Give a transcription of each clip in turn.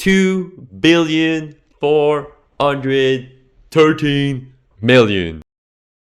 2,413,000,000.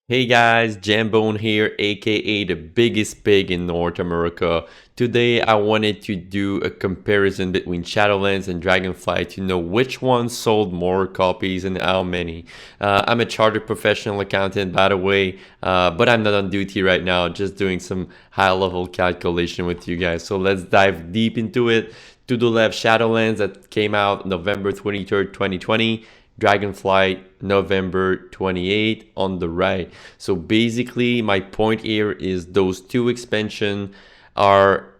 Hey guys, Jambone here, aka the biggest pig in North America. Today I wanted to do a comparison between Shadowlands and Dragonflight to know which one sold more copies and how many. I'm a chartered professional accountant, by the way, but I'm not on duty right now, just doing some high-level calculation with you guys. So let's dive deep into it. To the left, Shadowlands that came out November 23rd, 2020. Dragonflight November 28th on the right. So basically my point here is those two expansions are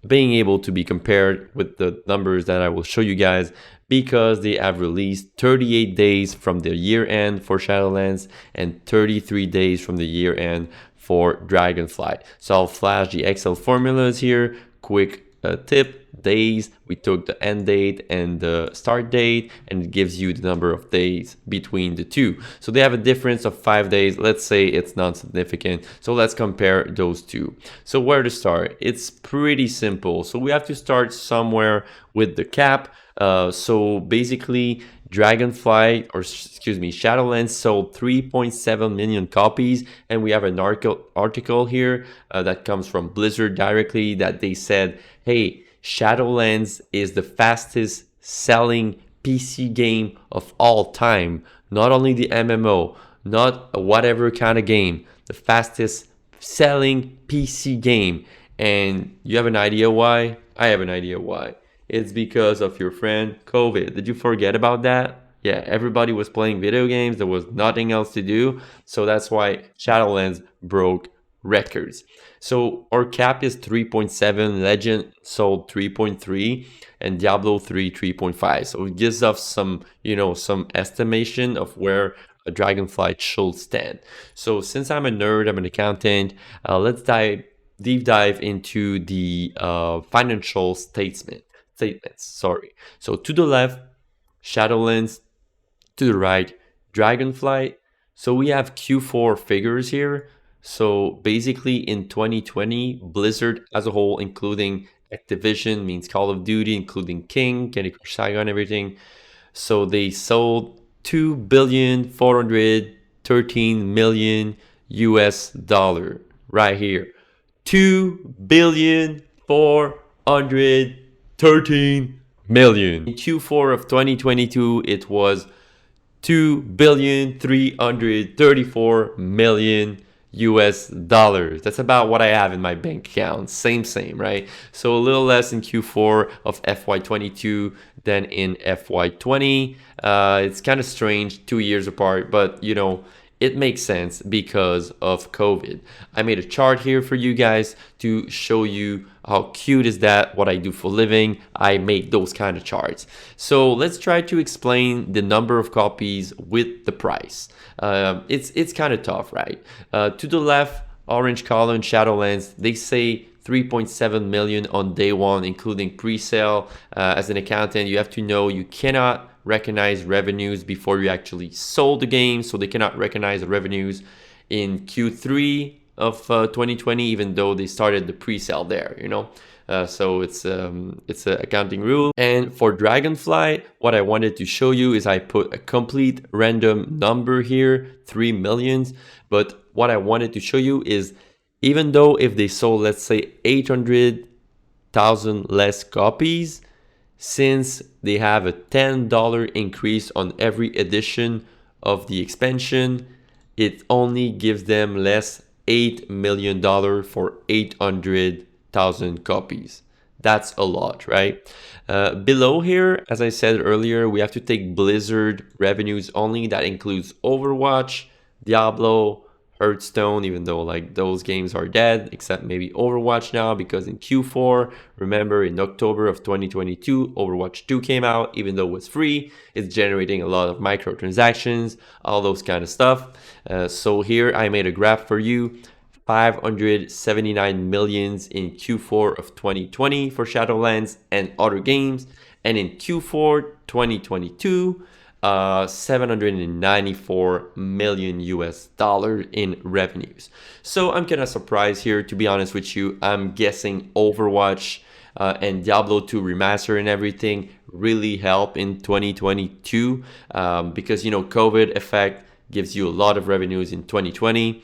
being able to be compared with the numbers that I will show you guys because they have released 38 days from the year end for Shadowlands and 33 days from the year end for Dragonflight. So I'll flash the Excel formulas here. Quick tip: days, we took the end date and the start date, and it gives you the number of days between the two. So they have a difference of 5 days. Let's say it's not significant, so let's compare those two. So where to start? It's pretty simple. So we have to start somewhere with the cap. So basically Dragonflight, or excuse me, Shadowlands sold 3.7 million copies, and we have an article here that comes from Blizzard directly that they said, hey, Shadowlands is the fastest selling PC game of all time. Not only the MMO, not whatever kind of game, the fastest selling PC game. And you have an idea why? I have an idea why. It's because of your friend COVID. Did you forget about that? Yeah, everybody was playing video games. There was nothing else to do. So that's why Shadowlands broke records. So our cap is 3.7, Legend sold 3.3, and Diablo 3 3.5. So it gives us some, some estimation of where a Dragonflight should stand. So since I'm a nerd, I'm an accountant, let's deep dive into the financial statements. So to the left, Shadowlands, to the right, Dragonflight. So we have Q4 figures here. So basically in 2020, Blizzard as a whole, including Activision, means Call of Duty, including King, Candy Crush Saga and everything. So they sold 2,413,000,000 US dollar right here. 2,413,000,000. In Q4 of 2022, it was 2,334,000,000 US dollars. That's about what I have in my bank account. Same, right? So a little less in Q4 of FY22 than in FY20. It's kind of strange, 2 years apart, but it makes sense because of COVID. I made a chart here for you guys to show you how cute is that, what I do for a living. I make those kind of charts. So let's try to explain the number of copies with the price. It's kind of tough, right? To the left, orange column, Shadowlands, they say 3.7 million on day one, including pre-sale. As an accountant, you have to know you cannot recognize revenues before you actually sold the game, so they cannot recognize the revenues in Q3 of 2020, even though they started the pre-sale there, so it's an accounting rule. And for Dragonflight, what I wanted to show you is I put a complete random number here, 3 million. But what I wanted to show you is, even though if they sold, let's say 800,000 less copies, since they have a $10 increase on every edition of the expansion, it only gives them less $8 million for 800,000 copies. That's a lot, right? Below here, as I said earlier, we have to take Blizzard revenues only. That includes Overwatch, Diablo, Hearthstone, even though those games are dead, except maybe Overwatch now, because in Q4, remember in October of 2022, Overwatch 2 came out. Even though it was free, it's generating a lot of microtransactions, all those kind of stuff. So here I made a graph for you. 579 millions in Q4 of 2020 for Shadowlands and other games, and in Q4 2022, 794 million US dollars in revenues. So I'm kind of surprised here, to be honest with you. I'm guessing Overwatch and Diablo 2 remaster and everything really help in 2022 because COVID effect gives you a lot of revenues in 2020.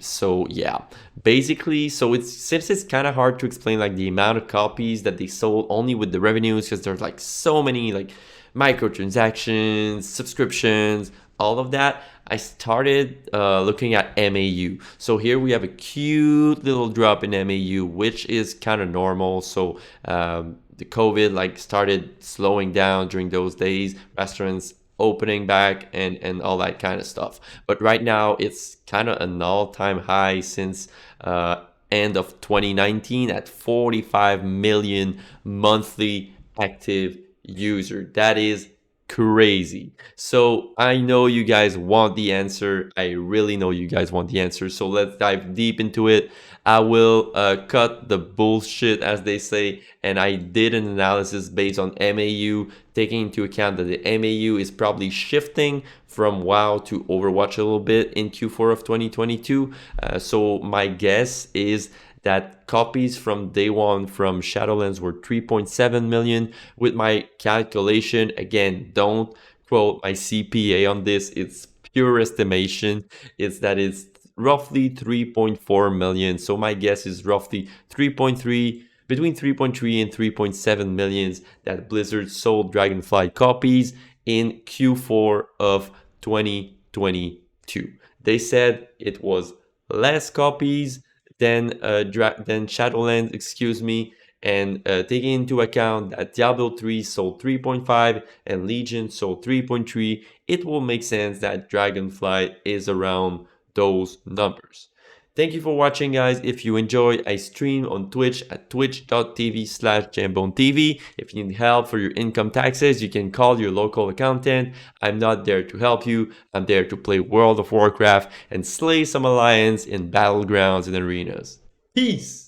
So yeah, basically, so it's since it's kind of hard to explain like the amount of copies that they sold only with the revenues because there's like so many like microtransactions, subscriptions, all of that. I started looking at MAU. So here we have a cute little drop in MAU, which is kind of normal. So the COVID like started slowing down during those days. Restaurants opening back and all that kind of stuff. But right now it's kind of an all-time high since end of 2019 at 45 million monthly active user. That is crazy. So I know you guys want the answer. I really know you guys want the answer. So let's dive deep into it. I will cut the bullshit, as they say, and I did an analysis based on MAU, taking into account that the MAU is probably shifting from WoW to Overwatch a little bit in Q4 of 2022. So my guess is that copies from day one from Shadowlands were 3.7 million. With my calculation, again, don't quote my CPA on this, it's pure estimation, it's that it's roughly 3.4 million. So my guess is roughly 3.3, between 3.3 and 3.7 millions that Blizzard sold Dragonflight copies in Q4 of 2022. They said it was less copies than Shadowlands, excuse me, and taking into account that Diablo 3 sold 3.5 and Legion sold 3.3, it will make sense that Dragonflight is around those numbers. Thank you for watching, guys. If you enjoyed, I stream on Twitch at twitch.tv/JamboneTV. If you need help for your income taxes, you can call your local accountant. I'm not there to help you. I'm there to play World of Warcraft and slay some alliance in battlegrounds and arenas. Peace!